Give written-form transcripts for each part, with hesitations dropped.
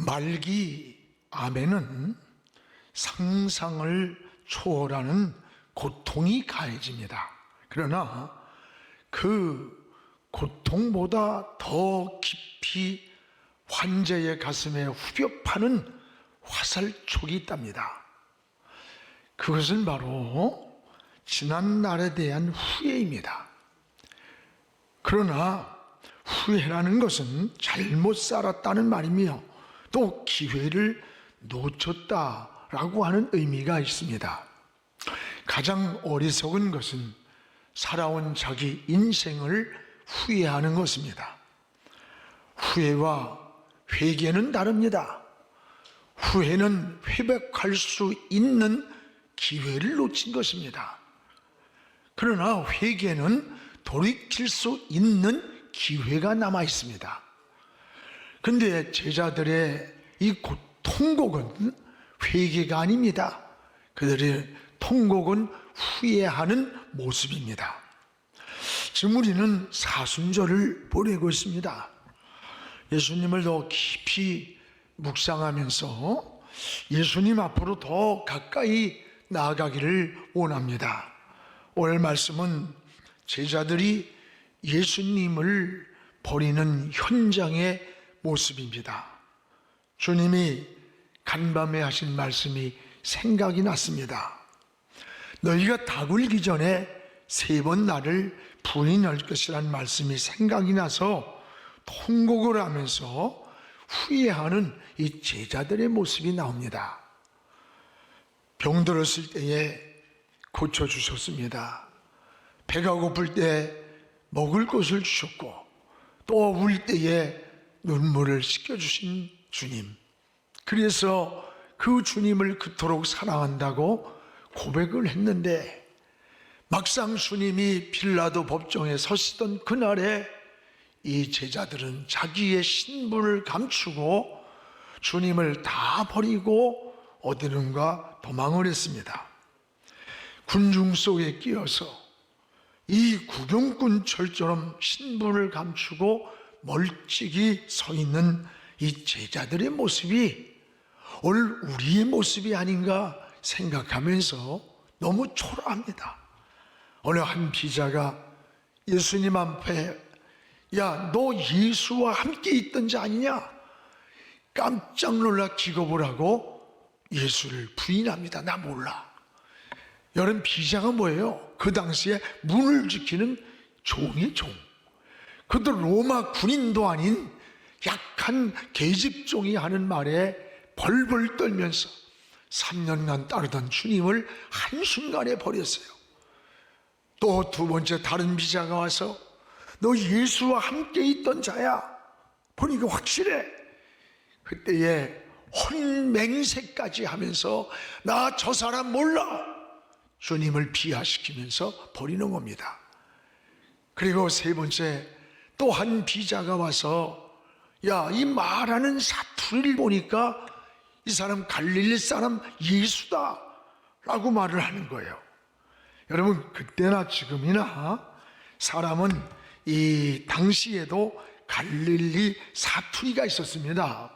말기 암에는 상상을 초월하는 고통이 가해집니다. 그러나 그 고통보다 더 깊이 환자의 가슴에 후벼 파는 화살촉이 있답니다. 그것은 바로 지난 날에 대한 후회입니다. 그러나 후회라는 것은 잘못 살았다는 말이며 또 기회를 놓쳤다라고 하는 의미가 있습니다. 가장 어리석은 것은 살아온 자기 인생을 후회하는 것입니다. 후회와 회개는 다릅니다. 후회는 회복할 수 있는 기회를 놓친 것입니다. 그러나 회개는 돌이킬 수 있는 기회가 남아 있습니다. 그런데 제자들의 이 통곡은 회개가 아닙니다. 그들의 통곡은 후회하는 모습입니다. 지금 우리는 사순절을 보내고 있습니다. 예수님을 더 깊이 묵상하면서 예수님 앞으로 더 가까이 나아가기를 원합니다. 오늘 말씀은 제자들이 예수님을 버리는 현장의 모습입니다. 주님이 간밤에 하신 말씀이 생각이 났습니다. 너희가 다 굴기 전에 3번 나를 부인할 것이라는 말씀이 생각이 나서 통곡을 하면서 후회하는 이 제자들의 모습이 나옵니다. 병들었을 때에 고쳐주셨습니다. 배가 고플 때 먹을 것을 주셨고 또 울 때에 눈물을 씻겨주신 주님, 그래서 그 주님을 그토록 사랑한다고 고백을 했는데 막상 주님이 빌라도 법정에 서시던 그날에 이 제자들은 자기의 신분을 감추고 주님을 다 버리고 어디론가 도망을 했습니다. 군중 속에 끼어서 이 구경꾼철처럼 신분을 감추고 멀찍이 서 있는 이 제자들의 모습이 오늘 우리의 모습이 아닌가 생각하면서 너무 초라합니다. 어느 한 비자가 예수님 앞에 야, 너 예수와 함께 있던 자 아니냐? 깜짝 놀라 기겁을 하고 예수를 부인합니다. 나 몰라. 여러분, 비자가 뭐예요? 그 당시에 문을 지키는 종의 종. 그것도 로마 군인도 아닌 약한 계집종이 하는 말에 벌벌 떨면서 3년간 따르던 주님을 한순간에 버렸어요. 또 두 번째 다른 비자가 와서 너 예수와 함께 있던 자야. 보니까 확실해. 그때에 혼맹세까지 하면서 나 저 사람 몰라. 주님을 비하시키면서 버리는 겁니다. 그리고 세 번째 또 한 비자가 와서 야, 이 말하는 사투리를 보니까 이 사람 갈릴리 사람 예수다 라고 말을 하는 거예요. 여러분, 그때나 지금이나 사람은 이 당시에도 갈릴리 사투리가 있었습니다.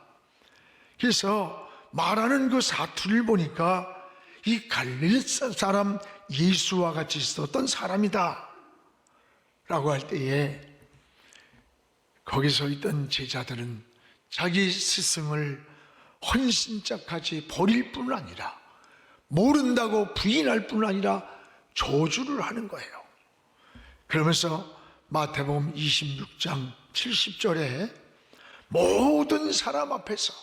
그래서 말하는 그 사투리를 보니까 이 갈릴리 사람 예수와 같이 있었던 사람이다 라고 할 때에 거기서 있던 제자들은 자기 스승을 헌신짝하지 버릴 뿐 아니라 모른다고 부인할 뿐 아니라 저주를 하는 거예요. 그러면서 마태복음 26장 70절에 모든 사람 앞에서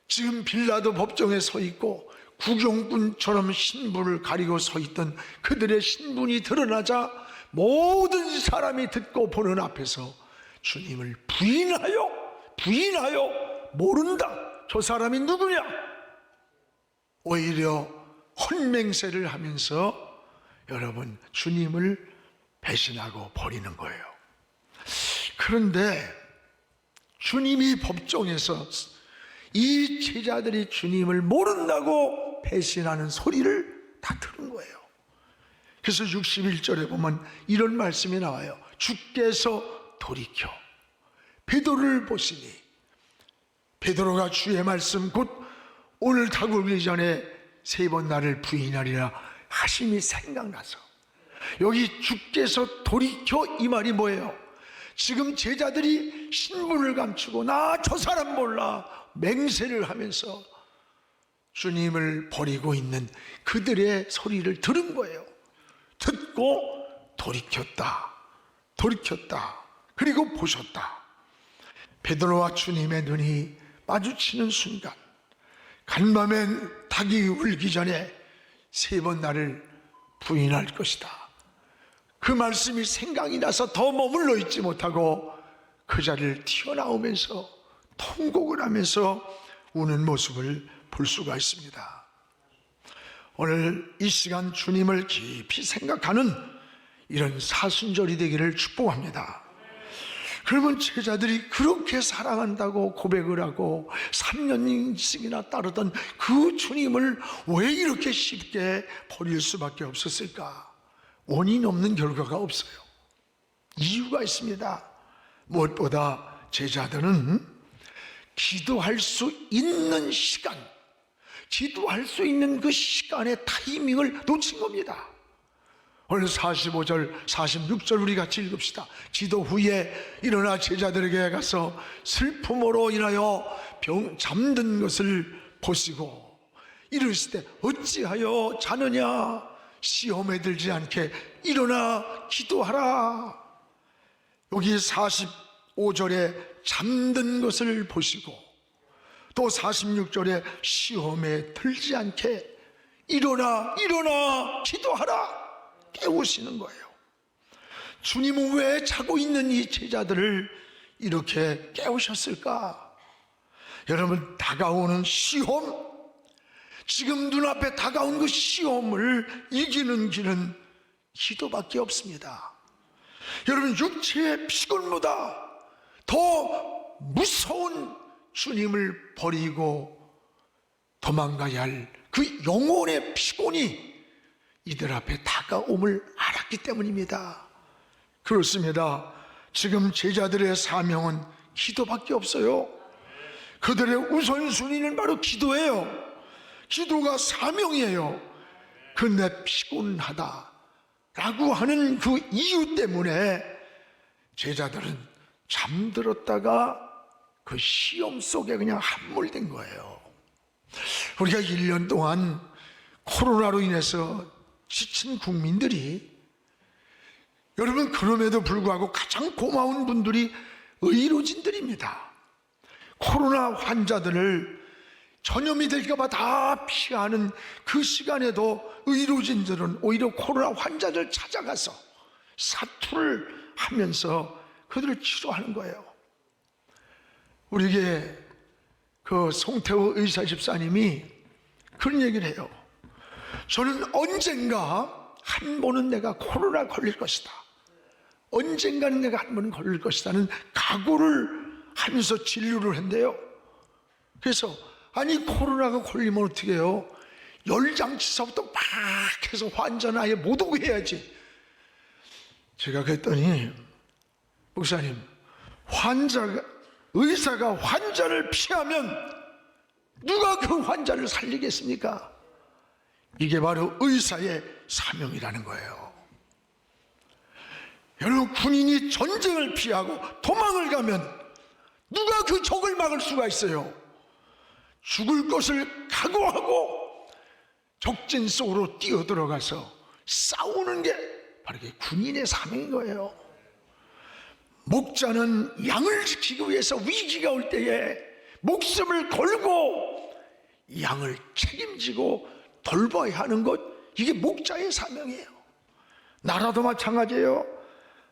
지금 빌라도 법정에 서 있고 구경꾼처럼 신분을 가리고 서 있던 그들의 신분이 드러나자 모든 사람이 듣고 보는 앞에서 주님을 부인하여 모른다. 저 사람이 누구냐? 오히려 혼맹세를 하면서 여러분 주님을 배신하고 버리는 거예요. 그런데 주님이 법정에서 이 제자들이 주님을 모른다고 배신하는 소리를 다 들은 거예요. 그래서 61절에 보면 이런 말씀이 나와요. 주께서 돌이켜 베드로를 보시니 베드로가 주의 말씀 곧 오늘 다 굴기 전에 3번 나를 부인하리라 하심이 생각나서, 여기 주께서 돌이켜 이 말이 뭐예요? 지금 제자들이 신분을 감추고 나 저 사람 몰라 맹세를 하면서 주님을 버리고 있는 그들의 소리를 들은 거예요. 듣고 돌이켰다. 그리고 보셨다. 베드로와 주님의 눈이 마주치는 순간, 간밤엔 닭이 울기 전에 3번 나를 부인할 것이다. 그 말씀이 생각이 나서 더 머물러 있지 못하고 그 자리를 튀어나오면서 통곡을 하면서 우는 모습을 볼 수가 있습니다. 오늘 이 시간 주님을 깊이 생각하는 이런 사순절이 되기를 축복합니다. 그러면 제자들이 그렇게 사랑한다고 고백을 하고 3년씩이나 따르던 그 주님을 왜 이렇게 쉽게 버릴 수밖에 없었을까? 원인 없는 결과가 없어요. 이유가 있습니다. 무엇보다 제자들은 기도할 수 있는 시간, 기도할 수 있는 그 시간의 타이밍을 놓친 겁니다. 오늘 45절, 46절 우리 같이 읽읍시다. 기도 후에 일어나 제자들에게 가서 슬픔으로 인하여 잠든 것을 보시고 이르시되 어찌하여 자느냐, 시험에 들지 않게 일어나 기도하라. 여기 45절에 잠든 것을 보시고 또 46절에 시험에 들지 않게 일어나 기도하라 깨우시는 거예요. 주님은 왜 자고 있는 이 제자들을 이렇게 깨우셨을까? 여러분, 다가오는 시험, 지금 눈앞에 다가온 그 시험을 이기는 길은 기도밖에 없습니다. 여러분, 육체의 피곤보다 더 무서운 주님을 버리고 도망가야 할 그 영혼의 피곤이 이들 앞에 다가옴을 알았기 때문입니다. 그렇습니다. 지금 제자들의 사명은 기도밖에 없어요. 그들의 우선순위는 바로 기도예요. 기도가 사명이에요. 근데 피곤하다 라고 하는 그 이유 때문에 제자들은 잠들었다가 그 시험 속에 그냥 함몰된 거예요. 우리가 1년 동안 코로나로 인해서 지친 국민들이, 여러분, 그럼에도 불구하고 가장 고마운 분들이 의료진들입니다. 코로나 환자들을 전염이 될까봐 다 피하는 그 시간에도 의료진들은 오히려 코로나 환자들 찾아가서 사투를 하면서 그들을 치료하는 거예요. 우리에게 그 송태호 의사 집사님이 그런 얘기를 해요. 저는 언젠가 한 번은 내가 코로나 걸릴 것이다. 언젠가는 내가 한 번은 걸릴 것이다는 각오를 하면서 진료를 한대요. 그래서 아니, 코로나가 걸리면 어떻게 해요? 열장치서부터 막 해서 환자는 아예 못 오게 해야지. 제가 그랬더니, 목사님, 의사가 환자를 피하면 누가 그 환자를 살리겠습니까? 이게 바로 의사의 사명이라는 거예요. 여러분, 군인이 전쟁을 피하고 도망을 가면 누가 그 적을 막을 수가 있어요? 죽을 것을 각오하고 적진 속으로 뛰어들어가서 싸우는 게 바로 군인의 사명인 거예요. 목자는 양을 지키기 위해서 위기가 올 때에 목숨을 걸고 양을 책임지고 돌봐야 하는 것, 이게 목자의 사명이에요. 나라도 마찬가지예요.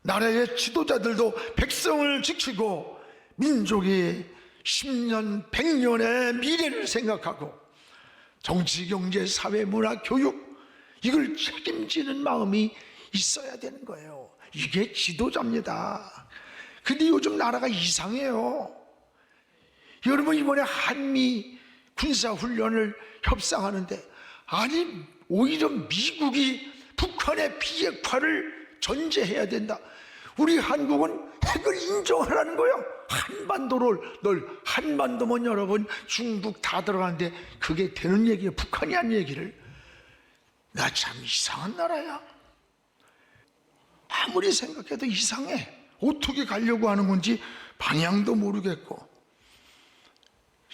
나라의 지도자들도 백성을 지키고 민족이 10년, 100년의 미래를 생각하고 정치, 경제, 사회, 문화, 교육, 이걸 책임지는 마음이 있어야 되는 거예요. 이게 지도자입니다. 근데 요즘 나라가 이상해요. 여러분, 이번에 한미 군사훈련을 협상하는데, 아니, 오히려 미국이 북한의 비핵화를 전제해야 된다. 우리 한국은 핵을 인정하라는 거예요. 한반도면 여러분 중국 다 들어가는데 그게 되는 얘기예요. 북한이 한 얘기를. 나 참 이상한 나라야. 아무리 생각해도 이상해. 어떻게 가려고 하는 건지 방향도 모르겠고.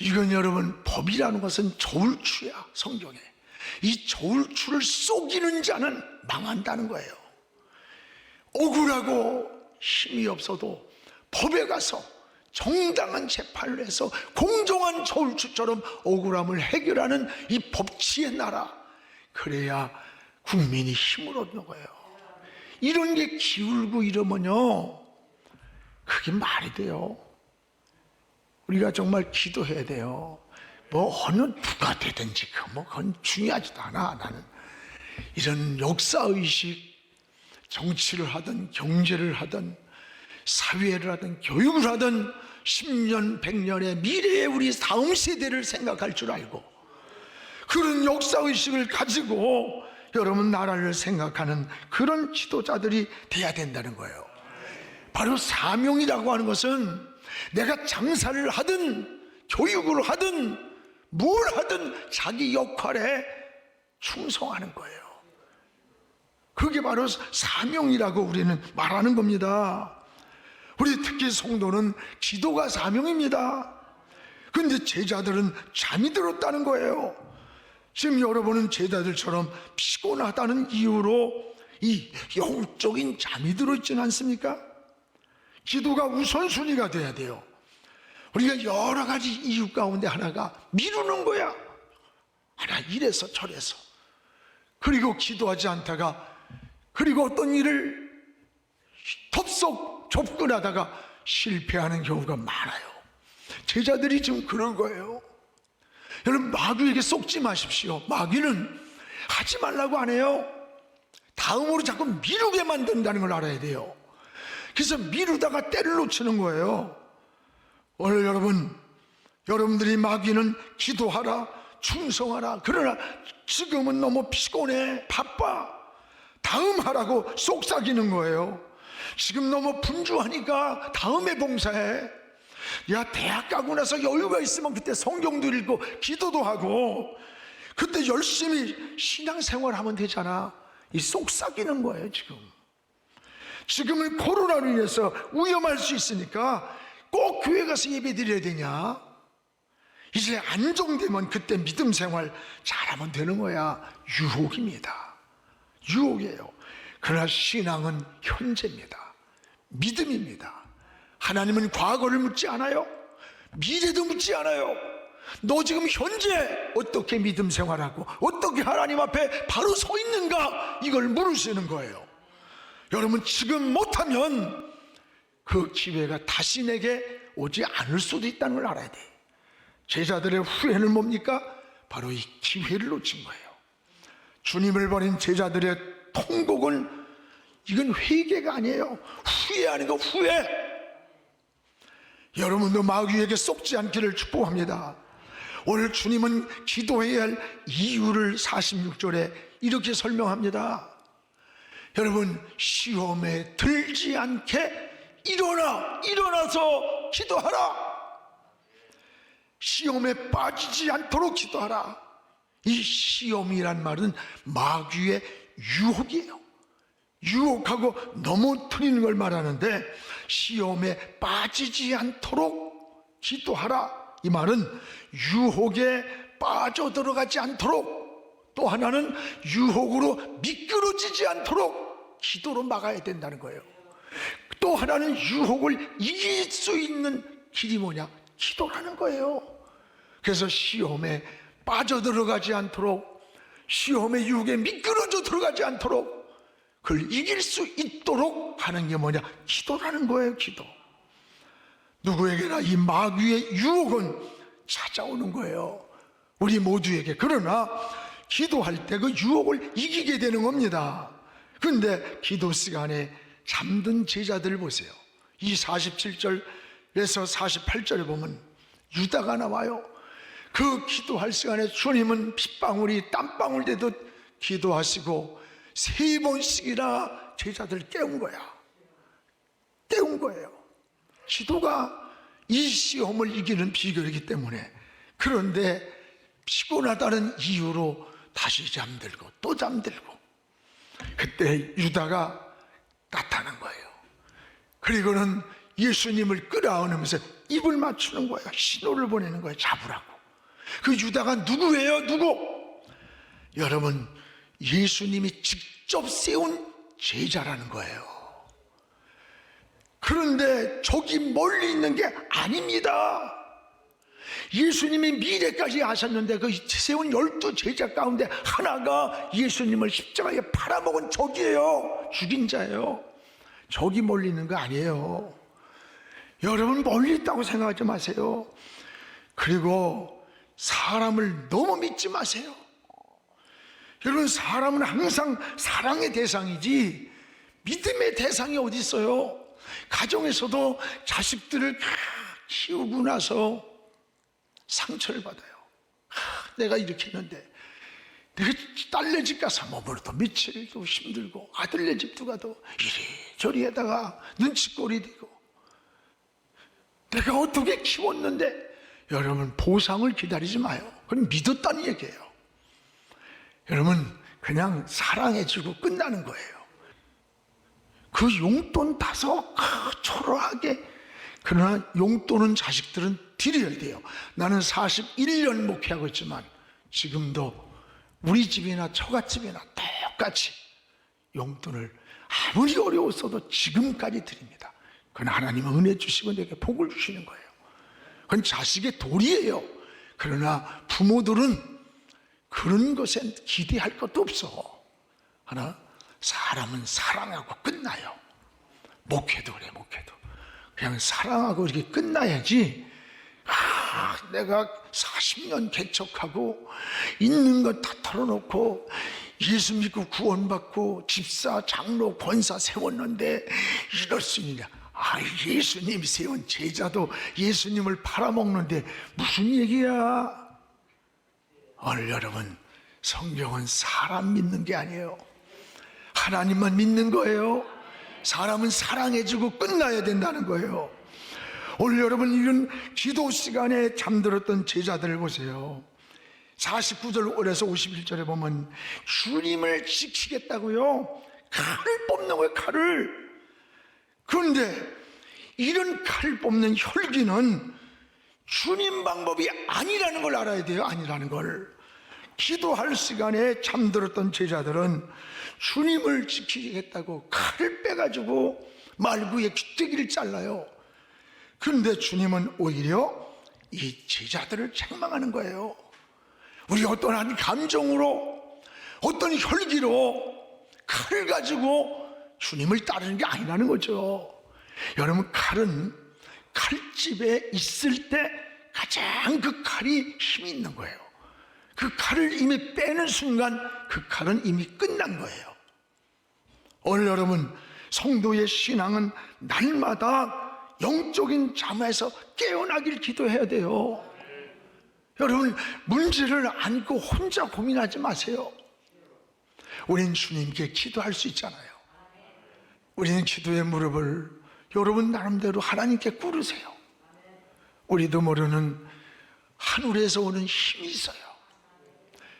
이건 여러분, 법이라는 것은 저울추야. 성경에 이 저울추를 속이는 자는 망한다는 거예요. 억울하고 힘이 없어도 법에 가서 정당한 재판을 해서 공정한 저울추처럼 억울함을 해결하는 이 법치의 나라, 그래야 국민이 힘을 얻는 거예요. 이런 게 기울고 이러면요, 그게 말이 돼요. 우리가 정말 기도해야 돼요. 뭐 어느 누가 되든지 그건 중요하지도 않아. 나는 이런 역사의식, 정치를 하든 경제를 하든 사회를 하든 교육을 하든 10년 100년의 미래의 우리 다음 세대를 생각할 줄 알고 그런 역사의식을 가지고 여러분 나라를 생각하는 그런 지도자들이 돼야 된다는 거예요. 바로 사명이라고 하는 것은 내가 장사를 하든 교육을 하든 뭘 하든 자기 역할에 충성하는 거예요. 그게 바로 사명이라고 우리는 말하는 겁니다. 우리 특히 성도는 기도가 사명입니다. 그런데 제자들은 잠이 들었다는 거예요. 지금 여러분은 제자들처럼 피곤하다는 이유로 이 영적인 잠이 들어있지는 않습니까? 기도가 우선순위가 돼야 돼요. 우리가 여러 가지 이유 가운데 하나가 미루는 거야. 하나 이래서 저래서, 그리고 기도하지 않다가, 그리고 어떤 일을 덥석 접근하다가 실패하는 경우가 많아요. 제자들이 지금 그런 거예요. 여러분, 마귀에게 속지 마십시오. 마귀는 하지 말라고 안 해요. 다음으로 자꾸 미루게 만든다는 걸 알아야 돼요. 그래서 미루다가 때를 놓치는 거예요. 오늘 여러분들이 마귀는 기도하라, 충성하라, 그러나 지금은 너무 피곤해, 바빠, 다음 하라고 속삭이는 거예요. 지금 너무 분주하니까 다음에 봉사해. 야, 대학 가고 나서 여유가 있으면 그때 성경도 읽고 기도도 하고 그때 열심히 신앙생활 하면 되잖아. 이 속삭이는 거예요. 지금은 코로나로 인해서 위험할 수 있으니까 꼭 교회 가서 예배 드려야 되냐? 이제 안정되면 그때 믿음 생활 잘하면 되는 거야. 유혹입니다. 유혹이에요. 그러나 신앙은 현재입니다. 믿음입니다. 하나님은 과거를 묻지 않아요. 미래도 묻지 않아요. 너 지금 현재 어떻게 믿음 생활하고 어떻게 하나님 앞에 바로 서 있는가, 이걸 물으시는 거예요. 여러분, 지금 못하면 그 기회가 다시 내게 오지 않을 수도 있다는 걸 알아야 돼. 제자들의 후회는 뭡니까? 바로 이 기회를 놓친 거예요. 주님을 버린 제자들의 통곡은 이건 회개가 아니에요. 후회하는 거, 후회. 여러분도 마귀에게 속지 않기를 축복합니다. 오늘 주님은 기도해야 할 이유를 46절에 이렇게 설명합니다. 여러분, 시험에 들지 않게 일어나서 기도하라. 시험에 빠지지 않도록 기도하라. 이 시험이란 말은 마귀의 유혹이에요. 유혹하고 넘어뜨리는 걸 말하는데, 시험에 빠지지 않도록 기도하라. 이 말은 유혹에 빠져들어가지 않도록, 또 하나는 유혹으로 미끄러지지 않도록 기도로 막아야 된다는 거예요. 또 하나는 유혹을 이길 수 있는 길이 뭐냐? 기도라는 거예요. 그래서 시험에 빠져들어가지 않도록, 시험의 유혹에 미끄러져 들어가지 않도록, 그걸 이길 수 있도록 하는 게 뭐냐? 기도라는 거예요. 기도. 누구에게나 이 마귀의 유혹은 찾아오는 거예요. 우리 모두에게. 그러나 기도할 때 그 유혹을 이기게 되는 겁니다. 그런데 기도 시간에 잠든 제자들 보세요. 이 47절에서 48절에 보면 유다가 나와요. 그 기도할 시간에 주님은 핏방울이 땀방울 되듯 기도하시고 3번씩이나 제자들 깨운 거야. 깨운 거예요. 기도가 이 시험을 이기는 비결이기 때문에. 그런데 피곤하다는 이유로 다시 잠들고 또 잠들고, 그때 유다가 나타난 거예요. 그리고는 예수님을 끌어안으면서 입을 맞추는 거예요. 신호를 보내는 거예요. 잡으라고. 그 유다가 누구예요? 누구? 여러분, 예수님이 직접 세운 제자라는 거예요. 그런데 저기 멀리 있는 게 아닙니다. 예수님이 미래까지 아셨는데 그 세운 12 제자 가운데 하나가 예수님을 십자가에 팔아먹은 적이에요. 죽인 자예요. 저기 멀리 있는 거 아니에요. 여러분, 멀리 있다고 생각하지 마세요. 그리고 사람을 너무 믿지 마세요. 여러분, 사람은 항상 사랑의 대상이지 믿음의 대상이 어디 있어요? 가정에서도 자식들을 키우고 나서 상처를 받아요. 내가 이렇게 했는데, 내가 딸네 집 가서 머물러도 며칠도 힘들고, 아들네 집도 가도 이리저리 하다가 눈치꼴이 되고, 내가 어떻게 키웠는데. 여러분, 보상을 기다리지 마요. 그건 믿었다는 얘기예요. 여러분, 그냥 사랑해주고 끝나는 거예요. 그 용돈 타서 초라하게. 그러나 용돈은 자식들은 드려야 돼요. 나는 41년 목회하고 있지만 지금도 우리 집이나 처갓집이나 똑같이 용돈을 아무리 어려웠어도 지금까지 드립니다. 그건 하나님은 은혜 주시고 내게 복을 주시는 거예요. 그건 자식의 도리예요. 그러나 부모들은 그런 것에 기대할 것도 없어. 하나, 사람은 사랑하고 끝나요. 목회도 그래, 목회도. 그냥 사랑하고 이렇게 끝나야지. 내가 40년 개척하고 있는 것 다 털어놓고 예수 믿고 구원받고 집사, 장로, 권사 세웠는데 이럴 수 있느냐. 예수님 세운 제자도 예수님을 팔아먹는데 무슨 얘기야. 오늘 여러분, 성경은 사람 믿는 게 아니에요. 하나님만 믿는 거예요. 사람은 사랑해주고 끝나야 된다는 거예요. 오늘 여러분, 이런 기도 시간에 잠들었던 제자들을 보세요. 49절에서 51절에 보면 주님을 지키겠다고요, 칼을 뽑는 거예요. 칼을. 그런데 이런 칼 뽑는 혈기는 주님 방법이 아니라는 걸 알아야 돼요. 아니라는 걸. 기도할 시간에 잠들었던 제자들은 주님을 지키겠다고 칼을 빼가지고 말구의 귀때기를 잘라요. 그런데 주님은 오히려 이 제자들을 책망하는 거예요. 우리 어떠한 감정으로, 어떤 혈기로 칼을 가지고 주님을 따르는 게 아니라는 거죠. 여러분, 칼은 칼집에 있을 때 가장 그 칼이 힘이 있는 거예요. 그 칼을 이미 빼는 순간 그 칼은 이미 끝난 거예요. 오늘 여러분, 성도의 신앙은 날마다 영적인 잠에서 깨어나길 기도해야 돼요. 여러분, 문제를 안고 혼자 고민하지 마세요. 우린 주님께 기도할 수 있잖아요. 우리는 기도의 무릎을 여러분 나름대로 하나님께 꿇으세요. 우리도 모르는 하늘에서 오는 힘이 있어요.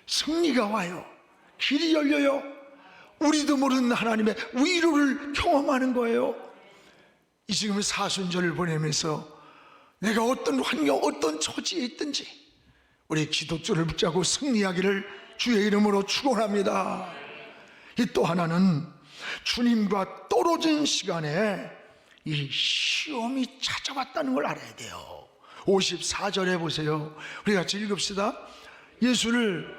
승리가 와요. 길이 열려요. 우리도 모르는 하나님의 위로를 경험하는 거예요. 이 지금 사순절을 보내면서 내가 어떤 환경, 어떤 처지에 있든지 우리 기도줄을 붙잡고 승리하기를 주의 이름으로 축원합니다. 이 또 하나는 주님과 떨어진 시간에 이 시험이 찾아왔다는 걸 알아야 돼요. 54절에 보세요. 우리 같이 읽읍시다. 예수를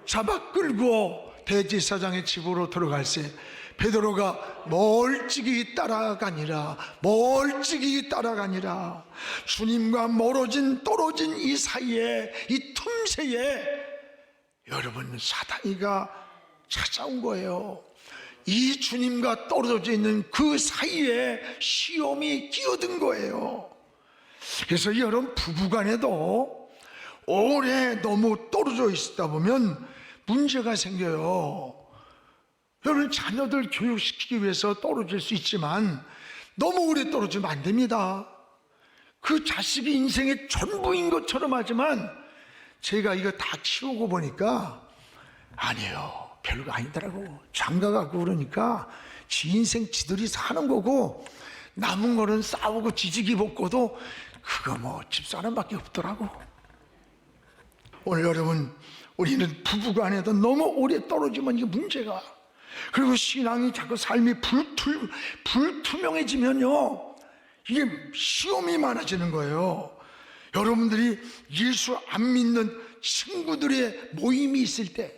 잡아 끌고 대제사장의 집으로 들어갈새 베드로가 멀찍이 따라가니라. 주님과 떨어진 이 사이에, 이 틈새에 여러분, 사단이가 찾아온 거예요. 이 주님과 떨어져 있는 그 사이에 시험이 끼어든 거예요. 그래서 여러분, 부부간에도 오래 너무 떨어져 있다 보면 문제가 생겨요. 여러분, 자녀들 교육시키기 위해서 떨어질 수 있지만 너무 오래 떨어지면 안 됩니다. 그 자식이 인생의 전부인 것처럼 하지만 제가 이거 다 키우고 보니까 아니에요. 별거 아니더라고. 장가가고 그러니까 지 인생 지들이 사는 거고 남은 거는 싸우고 지지기 볶고도 그거 뭐 집사람밖에 없더라고. 오늘 여러분, 우리는 부부간에도 너무 오래 떨어지면 이게 문제가, 그리고 신앙이 자꾸 삶이 불투명해지면요 이게 시험이 많아지는 거예요. 여러분들이 예수 안 믿는 친구들의 모임이 있을 때,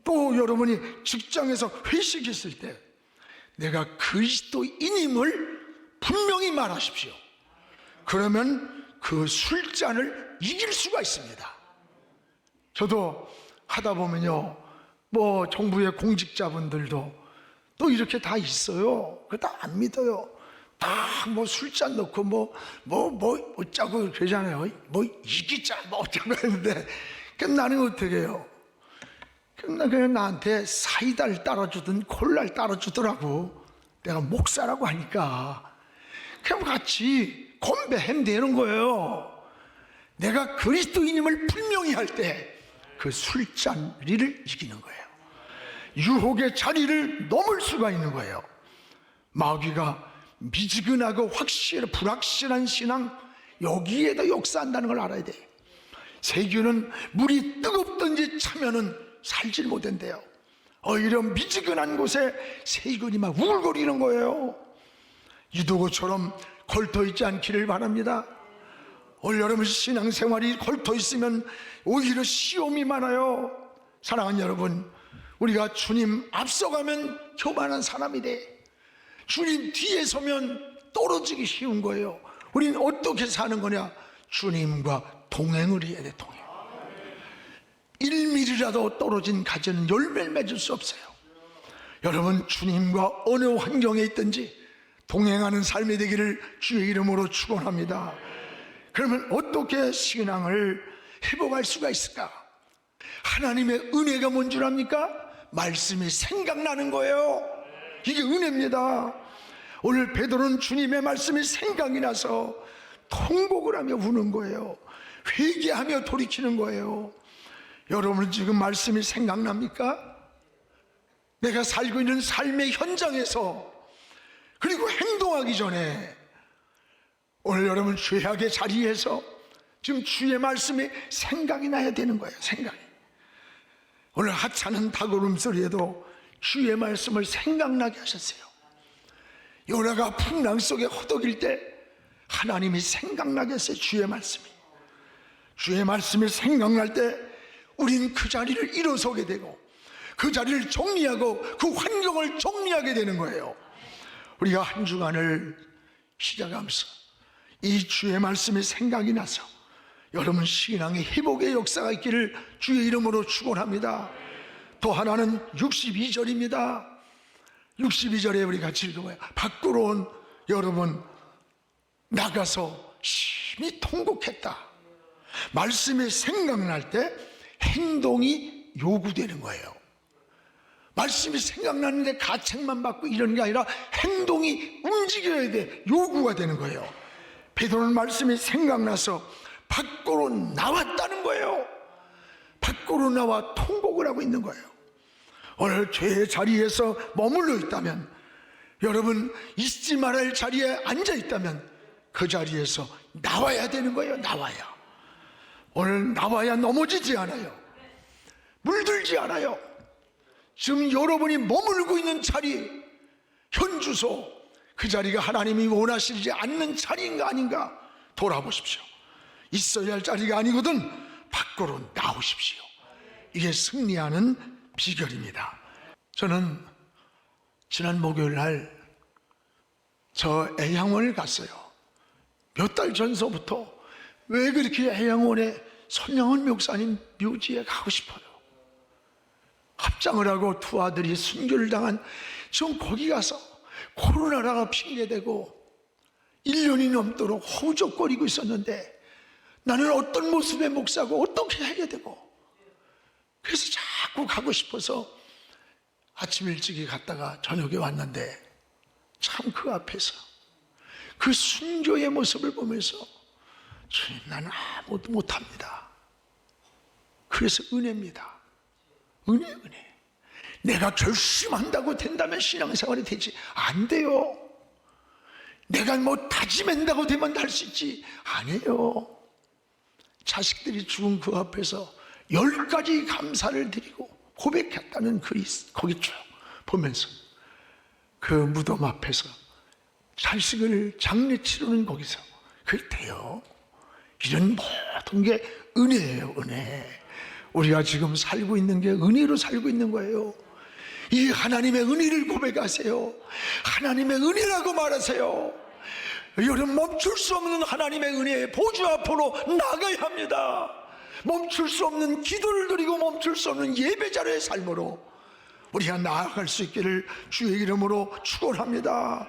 또 여러분이 직장에서 회식했을 때 내가 그리스도인임을 분명히 말하십시오. 그러면 그 술잔을 이길 수가 있습니다. 저도 하다 보면요, 뭐 정부의 공직자분들도 또 이렇게 다 있어요. 그거 다 안 믿어요. 다 뭐 술잔 넣고 뭐 어쩌고 그러잖아요. 뭐 이기자 뭐 어쩌고 했는데 나는 어떻게 해요? 그냥 나한테 사이다를 따라주든 콜라를 따라주더라고. 내가 목사라고 하니까 그냥 같이 건배하면 되는 거예요. 내가 그리스도인임을 분명히 할 때 그 술잔리를 이기는 거예요. 유혹의 자리를 넘을 수가 있는 거예요. 마귀가 미지근하고 불확실한 신앙, 여기에도 역사한다는 걸 알아야 돼요. 세균은 물이 뜨겁든지 차면은 살질 못한대요. 이런 미지근한 곳에 세균이 막 우글거리는 거예요. 유도고처럼 걸터있지 않기를 바랍니다. 오늘 여러분 신앙생활이 걸터있으면 오히려 시험이 많아요. 사랑하는 여러분, 우리가 주님 앞서가면 교만한 사람이 돼. 주님 뒤에 서면 떨어지기 쉬운 거예요. 우리는 어떻게 사는 거냐? 주님과 동행을 해야 돼. 동행. 1mm라도 떨어진 가지는 열매를 맺을 수 없어요. 여러분, 주님과 어느 환경에 있든지 동행하는 삶이 되기를 주의 이름으로 축원합니다. 그러면 어떻게 신앙을 회복할 수가 있을까? 하나님의 은혜가 뭔 줄 압니까? 말씀이 생각나는 거예요. 이게 은혜입니다. 오늘 베드로는 주님의 말씀이 생각이 나서 통곡을 하며 우는 거예요. 회개하며 돌이키는 거예요. 여러분은 지금 말씀이 생각납니까? 내가 살고 있는 삶의 현장에서, 그리고 행동하기 전에 오늘 여러분 죄악의 자리에서 지금 주의 말씀이 생각이 나야 되는 거예요. 생각이. 오늘 하찮은 닭울음소리에도 주의 말씀을 생각나게 하셨어요. 요나가 풍랑 속에 허덕일 때 하나님이 생각나게 했어요. 주의 말씀이. 주의 말씀이 생각날 때 우린 그 자리를 일어서게 되고 그 자리를 정리하고 그 환경을 정리하게 되는 거예요. 우리가 한 주간을 시작하면서 이 주의 말씀이 생각이 나서 여러분 신앙의 회복의 역사가 있기를 주의 이름으로 축원합니다. 또 하나는 62절입니다. 62절에 우리 같이 읽어봐요. 밖으로 온 여러분 나가서 심히 통곡했다. 말씀이 생각날 때 행동이 요구되는 거예요. 말씀이 생각나는데 가책만 받고 이런 게 아니라 행동이 움직여야 돼. 요구가 되는 거예요. 베드로는 말씀이 생각나서 밖으로 나왔다는 거예요. 밖으로 나와 통곡을 하고 있는 거예요. 오늘 죄의 자리에서 머물러 있다면, 여러분 있지 말아야 할 자리에 앉아 있다면 그 자리에서 나와야 되는 거예요. 나와야. 오늘 나와야 넘어지지 않아요. 물들지 않아요. 지금 여러분이 머물고 있는 자리, 현주소, 그 자리가 하나님이 원하시지 않는 자리인가 아닌가 돌아보십시오. 있어야 할 자리가 아니거든 밖으로 나오십시오. 이게 승리하는 비결입니다. 저는 지난 목요일 날 저 애양원을 갔어요. 몇 달 전서부터 왜 그렇게 애양원에 손영은 목사님 묘지에 가고 싶어요. 합장을 하고 두 아들이 순교를 당한 지금 거기 가서 코로나라가 핑계대고 1년이 넘도록 허우적거리고 있었는데 나는 어떤 모습의 목사고 어떻게 해야 되고, 그래서 자꾸 가고 싶어서 아침 일찍이 갔다가 저녁에 왔는데 참 그 앞에서 그 순교의 모습을 보면서 주님, 나는 아무것도 못합니다. 그래서 은혜입니다. 은혜. 내가 결심한다고 된다면 신앙생활이 되지, 안 돼요. 내가 뭐 다짐한다고 되면 할 수 있지, 아니에요. 자식들이 죽은 그 앞에서 10가지 감사를 드리고 고백했다는 글이 거기 쭉 보면서 그 무덤 앞에서 자식을 장례 치르는 거기서 그게 돼요. 이런 모든 게 은혜예요, 은혜. 우리가 지금 살고 있는 게 은혜로 살고 있는 거예요. 이 하나님의 은혜를 고백하세요. 하나님의 은혜라고 말하세요. 여러분, 멈출 수 없는 하나님의 은혜의 보좌 앞으로 나가야 합니다. 멈출 수 없는 기도를 드리고 멈출 수 없는 예배자의 삶으로 우리가 나아갈 수 있기를 주의 이름으로 축원합니다.